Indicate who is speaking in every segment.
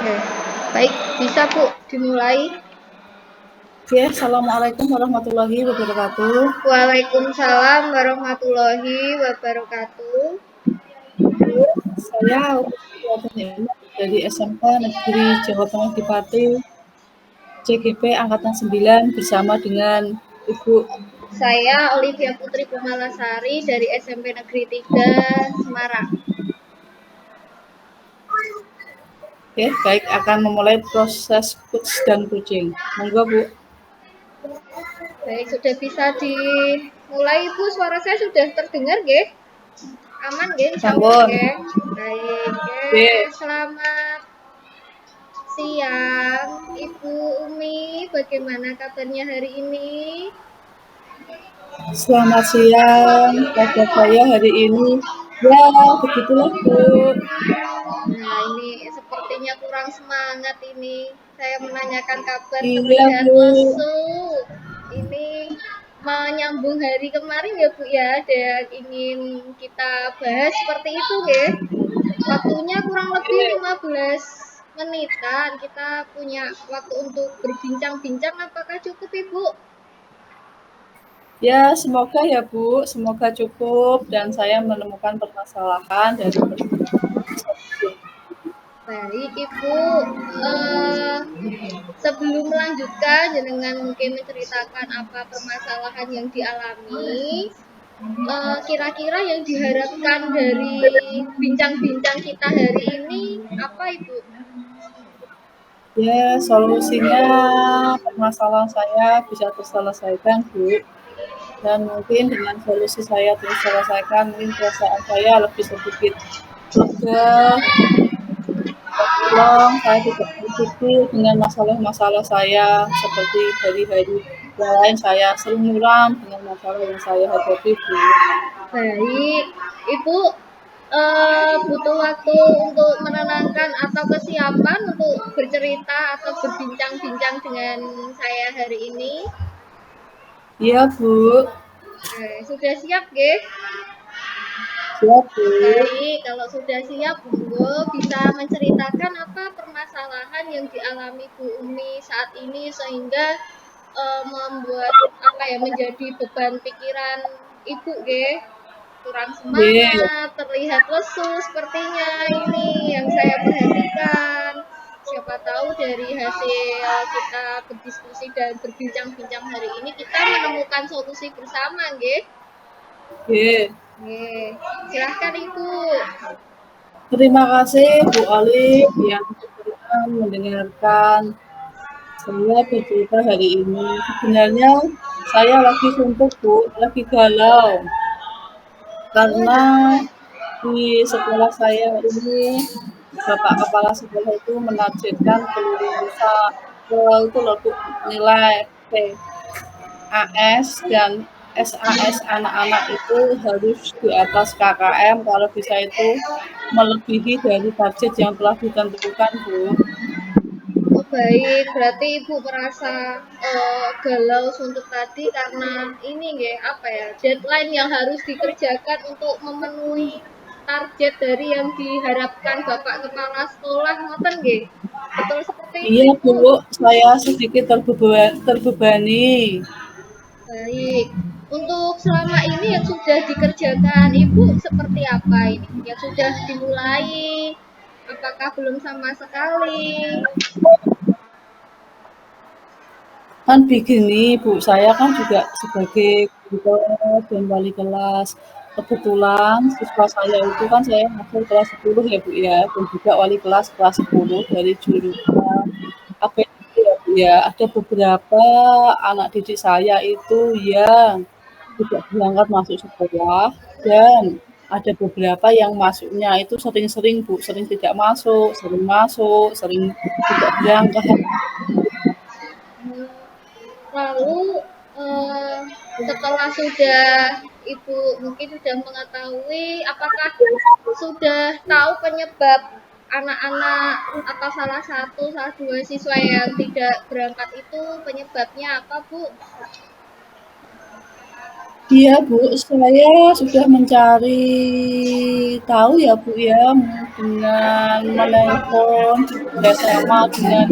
Speaker 1: Oke. Baik, bisa Bu dimulai.
Speaker 2: Oke, Assalamualaikum warahmatullahi wabarakatuh.
Speaker 1: Waalaikumsalam warahmatullahi wabarakatuh.
Speaker 2: Saya dari SMK Negeri Jawa Tengah di Pati, CGP Angkatan 9 bersama dengan Ibu.
Speaker 1: Saya Olivia Putri Pumalasari dari SMP Negeri 3 Semarang.
Speaker 2: Oke, baik, akan memulai proses coach dan coaching. Monggo, Bu.
Speaker 1: Baik, sudah bisa dimulai Bu. Suara saya sudah terdengar nggih? Aman nggih insyaallah
Speaker 2: Sampun.
Speaker 1: nggih. Baik,
Speaker 2: Oke,
Speaker 1: selamat siang Ibu Umi. Bagaimana kabarnya hari ini?
Speaker 2: selamat siang. Kabar saya hari ini, ya begitulah, Bu.
Speaker 1: Nah, ini sepertinya kurang semangat ini. Saya menanyakan kabar
Speaker 2: Iya,
Speaker 1: terlihat
Speaker 2: Bu.
Speaker 1: lesu. Ini menyambung hari kemarin ya Bu ya, ada yang ingin kita bahas seperti itu ya. Waktunya kurang lebih 15 menitan. Kita punya waktu untuk berbincang-bincang. Apakah cukup Ibu?
Speaker 2: Ya, semoga ya, Bu. Semoga cukup dan saya menemukan permasalahan dari
Speaker 1: Baik Ibu, sebelum melanjutkan jenengan mungkin menceritakan apa permasalahan yang dialami, kira-kira yang diharapkan dari bincang-bincang kita hari ini apa Ibu?
Speaker 2: Ya, solusinya permasalahan saya bisa terselesaikan, Bu. Dan mungkin dengan solusi saya terselesaikan, mungkin perasaan saya lebih sedikit lega, pulang, saya tidak berpikir dengan masalah-masalah saya seperti hari-hari yang lain saya sering muram dengan masalah yang saya hadapi, Bu.
Speaker 1: Baik, Ibu butuh waktu untuk menenangkan atau kesiapan untuk bercerita atau berbincang-bincang dengan saya hari ini.
Speaker 2: Iya, Bu.
Speaker 1: Sudah siap, Ge?
Speaker 2: Siap, Bu.
Speaker 1: Baik, kalau sudah siap, monggo bisa menceritakan apa permasalahan yang dialami Bu Umi saat ini sehingga membuat apa ya menjadi beban pikiran Ibu, Ge? Kurang
Speaker 2: Iya.
Speaker 1: semangat, terlihat lesu sepertinya ini yang saya perhatikan. Siapa tahu dari hasil kita berdiskusi dan berbincang-bincang hari ini kita menemukan solusi bersama, nggih.
Speaker 2: Oke.
Speaker 1: Nggih. Silahkan Ibu.
Speaker 2: Terima kasih Bu Alif yang berkenan mendengarkan saya bercerita hari ini. Sebenarnya saya lagi suntuk, Bu, lagi galau. Karena di sekolah saya ini Bapak Kepala Sekolah itu menargetkan kelulusan itu lebih nilai PAS dan SAS anak-anak itu harus di atas KKM, kalau bisa itu melebihi dari target yang telah ditentukan, Bu.
Speaker 1: Oh baik, berarti Ibu merasa galau suntuk tadi karena ini nggih apa ya deadline yang harus dikerjakan untuk memenuhi target dari yang diharapkan Bapak Kepala Sekolah, ngoten nggih? Betul seperti itu
Speaker 2: Iya,
Speaker 1: Ibu.
Speaker 2: Bu, saya sedikit terbebani.
Speaker 1: Baik. Untuk selama ini yang sudah dikerjakan Ibu seperti apa ini? Yang sudah dimulai? Apakah belum sama sekali?
Speaker 2: Kan begini, Bu, saya kan juga sebagai guru dan wali kelas. Kebetulan siswa saya itu kan saya masuk kelas 10 ya, Bu, ya, dan juga wali kelas kelas 10 dari jurusan APD ya, Bu, ya. Ada beberapa anak didik saya itu yang tidak berangkat masuk sekolah dan ada beberapa yang masuknya itu sering-sering, Bu, sering tidak masuk, sering tidak berangkat.
Speaker 1: Lalu eh, setelah sudah Ibu mungkin sudah mengetahui apakah sudah tahu penyebab anak-anak atau salah dua siswa yang tidak berangkat itu penyebabnya apa Bu?
Speaker 2: Iya, Bu, saya sudah mencari tahu ya, Bu, ya, dengan menelpon bekerja sama dengan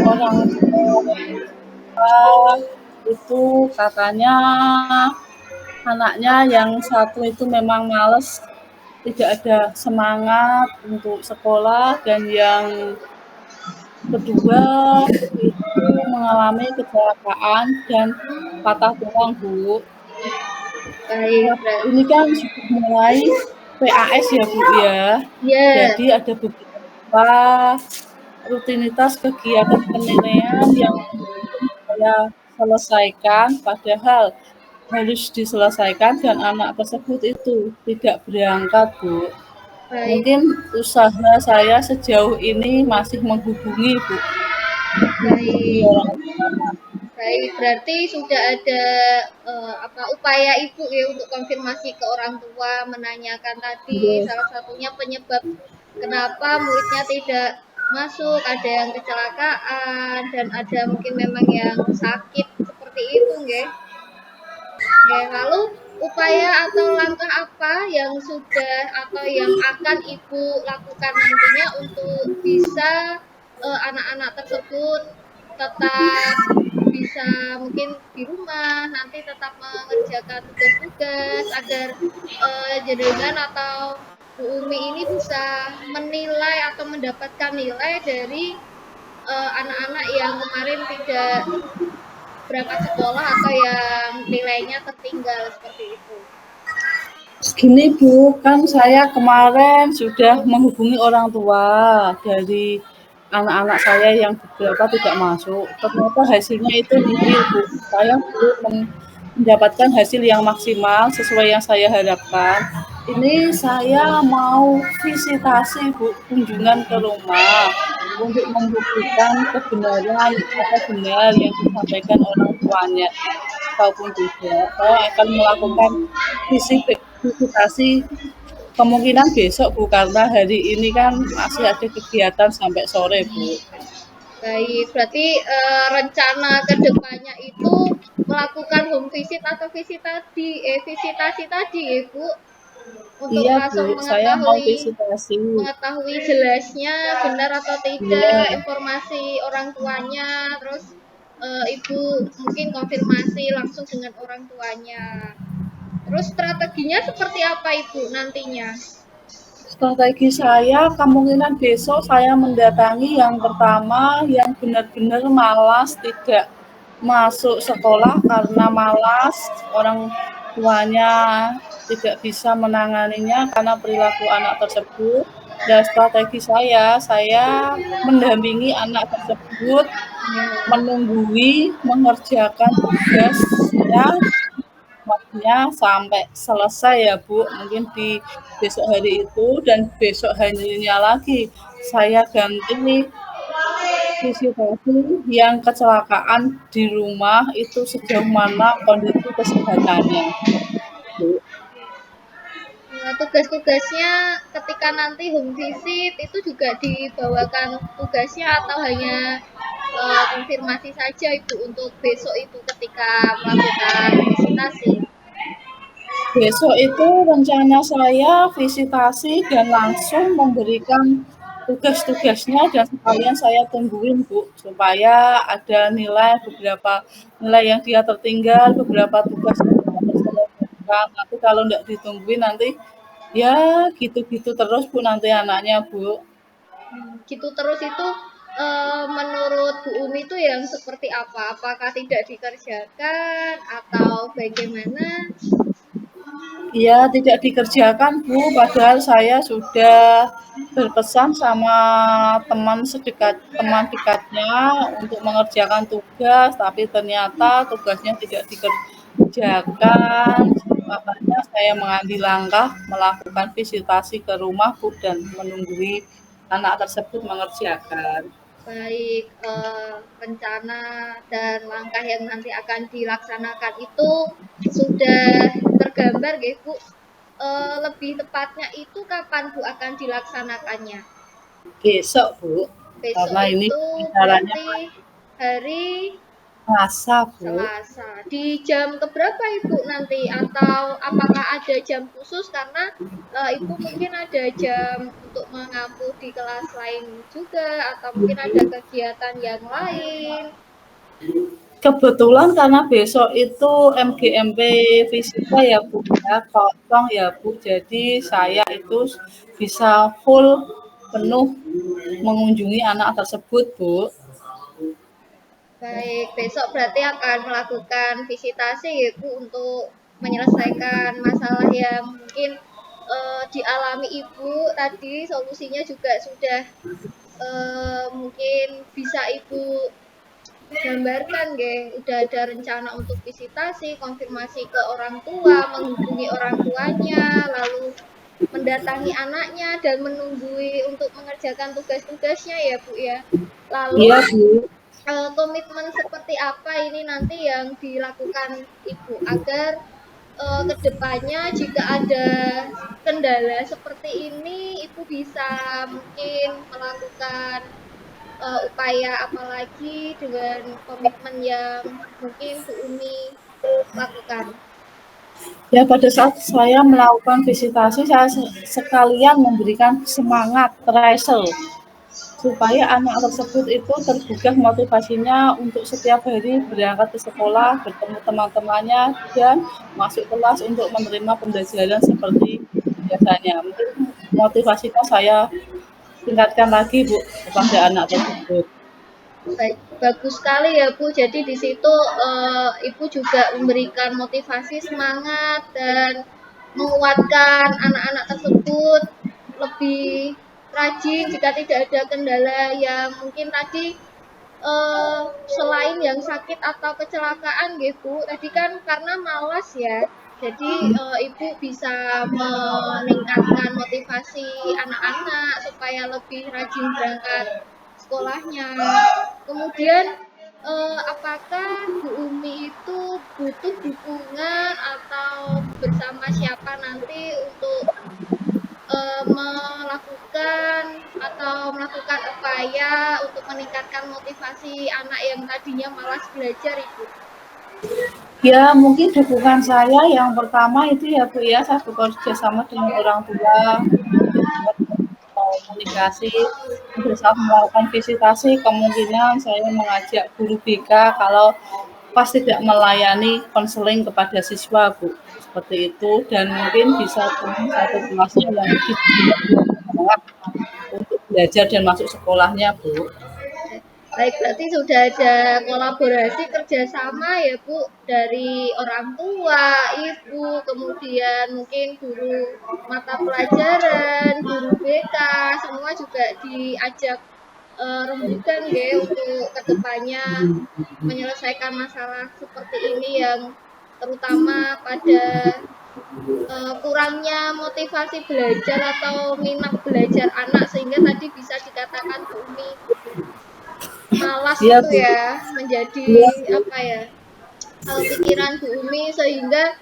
Speaker 2: orang tua, itu katanya anaknya yang satu itu memang males, tidak ada semangat untuk sekolah, dan yang kedua itu mengalami kecelakaan dan patah tulang, Bu.
Speaker 1: Baik,
Speaker 2: Ini kan sudah mulai PAS ya, Bu, ya.
Speaker 1: ya,
Speaker 2: Jadi ada beberapa rutinitas kegiatan penilaian yang belum saya selesaikan, padahal harus diselesaikan dan anak tersebut itu tidak berangkat, Bu.
Speaker 1: baik,
Speaker 2: Mungkin usaha saya sejauh ini masih menghubungi, Bu, menghubungi
Speaker 1: baik.
Speaker 2: orang tua.
Speaker 1: Baik, berarti sudah ada apa upaya ibu ya untuk konfirmasi ke orang tua, menanyakan tadi
Speaker 2: Yes.
Speaker 1: salah satunya penyebab kenapa muridnya tidak masuk, ada yang kecelakaan dan ada mungkin memang yang sakit seperti itu, nggih. Oke, lalu upaya atau langkah apa yang sudah atau yang akan Ibu lakukan nantinya untuk bisa anak-anak tersebut tetap bisa mungkin di rumah, nanti tetap mengerjakan tugas-tugas agar jenengan atau Bu Umi ini bisa menilai atau mendapatkan nilai dari anak-anak yang kemarin tidak berangkat sekolah atau yang nilainya tertinggal seperti itu.
Speaker 2: Gini Bu, kan saya kemarin sudah menghubungi orang tua dari anak-anak saya yang beberapa tidak masuk. Ternyata hasilnya itu nihil Bu. Saya belum mendapatkan hasil yang maksimal sesuai yang saya harapkan. Ini saya mau visitasi Bu, kunjungan ke rumah untuk membuktikan kebenaran apa benar yang disampaikan orang tuanya ataupun tidak. Saya akan melakukan visitasi kemungkinan besok Bu, karena hari ini kan masih ada kegiatan sampai sore Bu.
Speaker 1: Baik, berarti rencana kedepannya itu melakukan home visit atau visitasi tadi ya Bu, untuk
Speaker 2: Iya Bu,
Speaker 1: langsung
Speaker 2: saya mau
Speaker 1: mengetahui
Speaker 2: visitasi.
Speaker 1: mengetahui jelasnya benar atau tidak
Speaker 2: Iya,
Speaker 1: informasi orang tuanya, terus Ibu mungkin konfirmasi langsung dengan orang tuanya. Terus strateginya seperti apa Ibu nantinya?
Speaker 2: strategi saya kemungkinan besok saya mendatangi yang pertama yang benar-benar malas tidak masuk sekolah karena malas, orang tuanya tidak bisa menanganinya karena perilaku anak tersebut. Dan strategi saya mendampingi anak tersebut, menunggui, mengerjakan tugasnya waktunya sampai selesai ya Bu, mungkin di besok hari itu, dan besok harinya lagi saya ganti visitasi yang kecelakaan di rumah itu sejauh mana kondisi kesehatannya Bu.
Speaker 1: Tugas-tugasnya ketika nanti home visit itu juga dibawakan tugasnya atau hanya konfirmasi saja Ibu untuk besok itu ketika melakukan visitasi?
Speaker 2: Besok itu rencana saya visitasi dan langsung memberikan tugas-tugasnya dan sekalian saya tungguin Bu, supaya ada nilai beberapa nilai yang dia tertinggal, beberapa tugas yang tidak terselesaikan. Nanti kalau tidak ditungguin nanti ya gitu-gitu terus Bu nanti anaknya Bu.
Speaker 1: Gitu terus itu menurut Bu Umi itu yang seperti apa? Apakah tidak dikerjakan atau bagaimana?
Speaker 2: Iya, tidak dikerjakan, Bu. Padahal saya sudah berpesan sama teman dekatnya untuk mengerjakan tugas, tapi ternyata tugasnya tidak dikerjakan. Makanya saya mengambil langkah melakukan visitasi ke rumah, Bu, dan menunggui anak tersebut mengerjakan.
Speaker 1: Baik rencana dan langkah yang nanti akan dilaksanakan itu sudah tergambar ya Bu. Lebih tepatnya itu kapan Bu akan dilaksanakannya?
Speaker 2: Besok, Bu,
Speaker 1: Besok
Speaker 2: karena ini
Speaker 1: itu
Speaker 2: acaranya
Speaker 1: berarti hari
Speaker 2: Selasa, Bu.
Speaker 1: Selasa. Di jam keberapa Ibu nanti? Atau apakah ada jam khusus? Karena Ibu mungkin ada jam untuk mengampu di kelas lain juga, atau mungkin ada kegiatan yang lain.
Speaker 2: Kebetulan karena besok itu MGMP fisika ya Bu ya, kosong ya Bu. Jadi saya itu bisa full penuh mengunjungi anak tersebut Bu.
Speaker 1: Baik, besok berarti akan melakukan visitasi ya Bu untuk menyelesaikan masalah yang mungkin dialami Ibu tadi, solusinya juga sudah mungkin bisa Ibu gambarkan nggih, udah ada rencana untuk visitasi, konfirmasi ke orang tua, menghubungi orang tuanya, lalu mendatangi anaknya dan menunggui untuk mengerjakan tugas-tugasnya ya Bu ya. Lalu
Speaker 2: Iya Bu.
Speaker 1: komitmen seperti apa ini nanti yang dilakukan Ibu agar kedepannya jika ada kendala seperti ini Ibu bisa mungkin melakukan upaya apalagi dengan komitmen yang mungkin Bu Umi lakukan.
Speaker 2: Ya pada saat saya melakukan visitasi, saya sekalian memberikan semangat tracer supaya anak tersebut itu tergugah motivasinya untuk setiap hari berangkat ke sekolah, bertemu teman-temannya, dan masuk kelas untuk menerima pembelajaran seperti biasanya. Mungkin motivasinya saya tingkatkan lagi Bu kepada anak tersebut.
Speaker 1: Baik, bagus sekali ya Bu. Jadi di situ Ibu juga memberikan motivasi, semangat dan menguatkan anak-anak tersebut lebih rajin jika tidak ada kendala yang mungkin tadi selain yang sakit atau kecelakaan gitu, tadi kan karena malas ya. Jadi ibu bisa meningkatkan motivasi anak-anak supaya lebih rajin berangkat sekolahnya. Kemudian apakah Bu Umi itu butuh dukungan atau bersama siapa nanti untuk melakukan atau melakukan upaya untuk meningkatkan motivasi anak yang tadinya malas belajar Ibu?
Speaker 2: Ya mungkin dukungan saya yang pertama itu ya Bu ya, saya bekerja sama dengan orang tua, komunikasi, pada saat melakukan visitasi kemungkinan saya mengajak guru BK kalau pas tidak melayani konseling kepada siswa Bu, seperti itu dan mungkin bisa punya satu kelasnya yang tidak semangat untuk belajar dan masuk sekolahnya Bu.
Speaker 1: Baik, berarti sudah ada kolaborasi kerjasama ya Bu dari orang tua, ibu, kemudian mungkin guru mata pelajaran, guru BK, semua juga diajak rembukan ya untuk kedepannya menyelesaikan masalah seperti ini yang terutama pada kurangnya motivasi belajar atau minat belajar anak sehingga tadi bisa dikatakan Bu Umi malas
Speaker 2: Iya
Speaker 1: itu
Speaker 2: Bu.
Speaker 1: ya menjadi
Speaker 2: Iya Bu.
Speaker 1: apa ya pikiran Bu Umi sehingga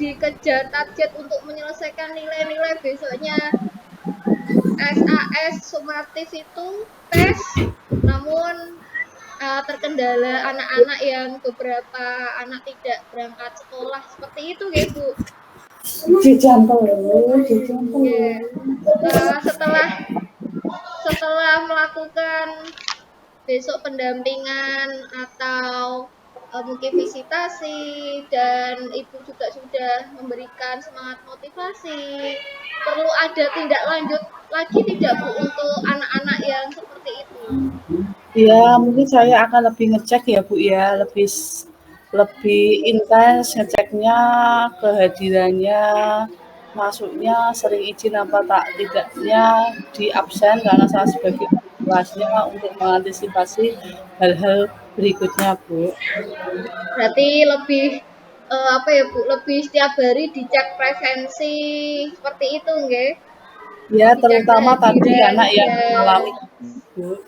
Speaker 1: dikejar target untuk menyelesaikan nilai-nilai besoknya SAS sumatif itu tes namun terkendala anak-anak yang beberapa anak tidak berangkat sekolah seperti itu ya Bu.
Speaker 2: Dijantel, dijantel.
Speaker 1: Ya. Setelah setelah melakukan besok pendampingan atau mungkin visitasi dan ibu juga sudah memberikan semangat motivasi perlu ada tindak lanjut lagi tidak Bu untuk anak-anak yang seperti itu.
Speaker 2: Ya, mungkin saya akan lebih ngecek ya Bu ya, lebih intens ngeceknya, kehadirannya, masuknya, sering izin apa tak tidaknya di absen karena saya sebagai kelasnya untuk mengantisipasi hal-hal berikutnya Bu.
Speaker 1: Berarti lebih apa ya Bu lebih setiap hari dicek presensi seperti itu nggih,
Speaker 2: Ya,
Speaker 1: dicek
Speaker 2: terutama tadi
Speaker 1: kehadiran
Speaker 2: anak yang
Speaker 1: dan
Speaker 2: mengalami Bu.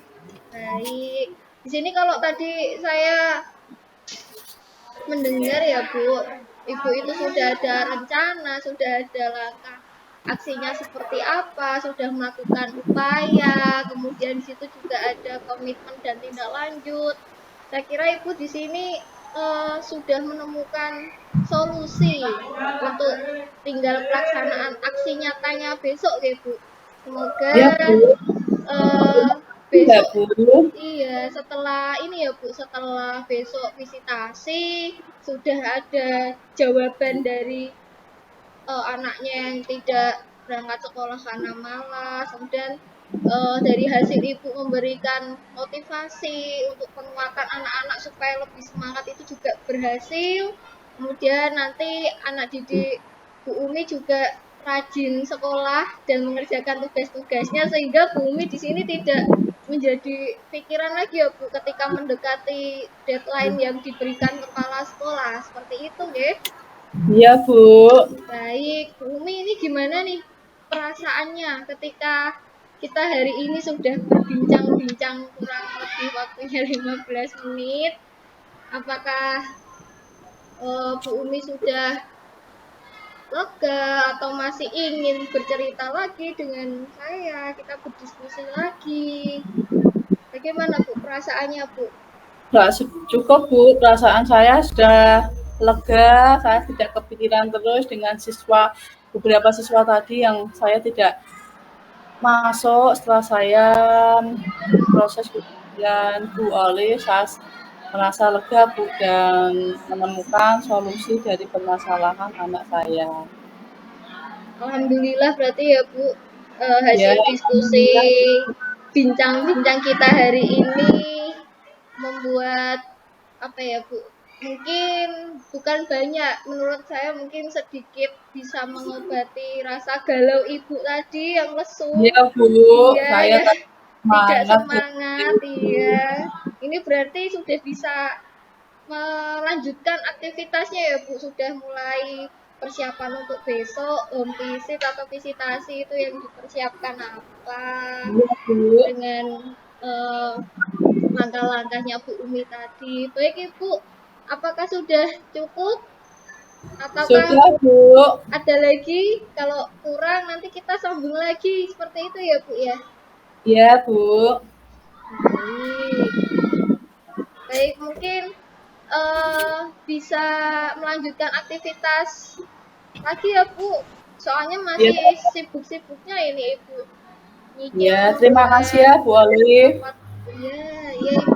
Speaker 1: baik. Di sini kalau tadi saya mendengar ya Bu, Ibu itu sudah ada rencana, sudah ada langkah aksinya seperti apa, sudah melakukan upaya, kemudian di situ juga ada komitmen dan tindak lanjut. Saya kira Ibu di sini sudah menemukan solusi untuk tinggal pelaksanaan aksi nyatanya besok ya Bu. Semoga
Speaker 2: Ya, Bu.
Speaker 1: eh,
Speaker 2: Enggak,
Speaker 1: besok
Speaker 2: Bu.
Speaker 1: iya setelah ini ya Bu, setelah besok visitasi sudah ada jawaban dari anaknya yang tidak berangkat sekolah karena malas, kemudian dari hasil ibu memberikan motivasi untuk penguatan anak-anak supaya lebih semangat itu juga berhasil. Kemudian nanti anak didik Bu Umi juga rajin sekolah dan mengerjakan tugas-tugasnya sehingga Bu Umi di sini tidak menjadi pikiran lagi ya Bu ketika mendekati deadline yang diberikan kepala sekolah seperti itu ya.
Speaker 2: Iya, Bu.
Speaker 1: Baik, Bu Umi ini gimana nih perasaannya ketika kita hari ini sudah berbincang-bincang kurang lebih waktunya 15 menit. Apakah Bu Umi sudah lega atau masih ingin bercerita lagi dengan saya? Kita berdiskusi lagi. Bagaimana Bu perasaannya Bu?
Speaker 2: Nggak cukup, Bu. Perasaan saya sudah lega. Saya tidak kepikiran terus dengan beberapa siswa tadi yang saya tidak masuk setelah saya proses ujian Bu Oli. Saya merasa lega, Bu, dan menemukan solusi dari permasalahan anak saya.
Speaker 1: Alhamdulillah berarti ya Bu,
Speaker 2: Ya,
Speaker 1: hasil diskusi
Speaker 2: alhamdulillah.
Speaker 1: bincang-bincang kita hari ini membuat apa ya Bu, mungkin bukan banyak, menurut saya mungkin sedikit bisa mengobati rasa galau ibu tadi yang lesu.
Speaker 2: Iya, Bu.
Speaker 1: Iya
Speaker 2: Saya
Speaker 1: ya,
Speaker 2: tetap
Speaker 1: tidak
Speaker 2: semangat
Speaker 1: semangat. Iya, ini berarti sudah bisa melanjutkan aktivitasnya ya Bu, sudah mulai persiapan untuk besok home visit atau visitasi itu yang dipersiapkan apa
Speaker 2: Iya, Bu.
Speaker 1: dengan eh, langkah-langkahnya Bu Umi tadi. Baik Ibu, apakah sudah cukup ataukah
Speaker 2: Sudah, Bu.
Speaker 1: ada lagi? Kalau kurang nanti kita sambung lagi seperti itu ya Bu ya.
Speaker 2: Iya, Bu.
Speaker 1: Baik, baik mungkin bisa melanjutkan aktivitas lagi ya Bu. Soalnya
Speaker 2: Iya,
Speaker 1: masih sibuk-sibuknya ini Ibu. Nyicil
Speaker 2: iya. Terima kasih
Speaker 1: membuat
Speaker 2: ya, Bu Oli.
Speaker 1: rapat. Iya, iya Ibu.